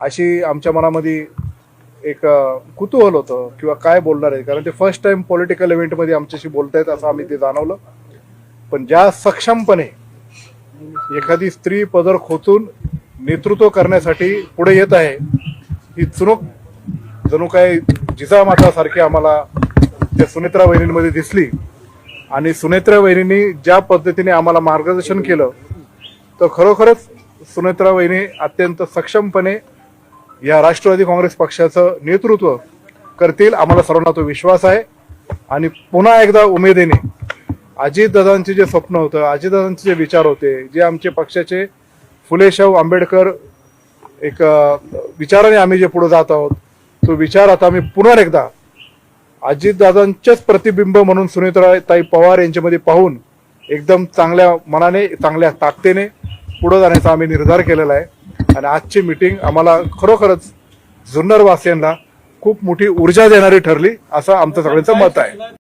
अशी आमच्या मनामध्ये एक कुतूहल होतं किंवा काय बोलणार आहे, कारण ते फर्स्ट टाइम पॉलिटिकल इव्हेंटमध्ये आमच्याशी बोलतायत असं आम्ही ते जाणवलं. पण ज्या सक्षमपणे एखादी स्त्री पदर खोचून नेतृत्व करण्यासाठी पुढे येत आहे, ही चुणूक जणू काय जिजामातासारखी आम्हाला त्या सुनेत्रा वहिनींमध्ये दिसली. आणि सुनेत्रा वहिनींनी ज्या पद्धतीने आम्हाला मार्गदर्शन केलं, तर खरोखरच सुनेत्रा वहिनी अत्यंत सक्षमपणे या राष्ट्रवादी काँग्रेस पक्षाचं नेतृत्व करतील, आम्हाला सर्वांना तो विश्वास आहे. आणि पुन्हा एकदा उमेदीने अजितदादांचे जे स्वप्न होतं, अजितदादांचे जे विचार होते, जे आमचे पक्षाचे फुले-शाहू आंबेडकर एक विचाराने आम्ही जे पुढे जात आहोत, तो विचार आता आम्ही पुन्हा एकदा अजितदादांचेच प्रतिबिंब म्हणून सुनेत्राताई पवार यांच्यामध्ये पाहून एकदम चांगल्या मनाने, चांगल्या ताकदीने पुढे जाण्याचा आम्ही निर्धार केलेला आहे. आणि आजची मीटिंग आम्हाला खरोखरच जुन्नर वासियांना खूप मोठी ऊर्जा देणारी ठरली, असं आमचं सगळ्यांचं मत आहे.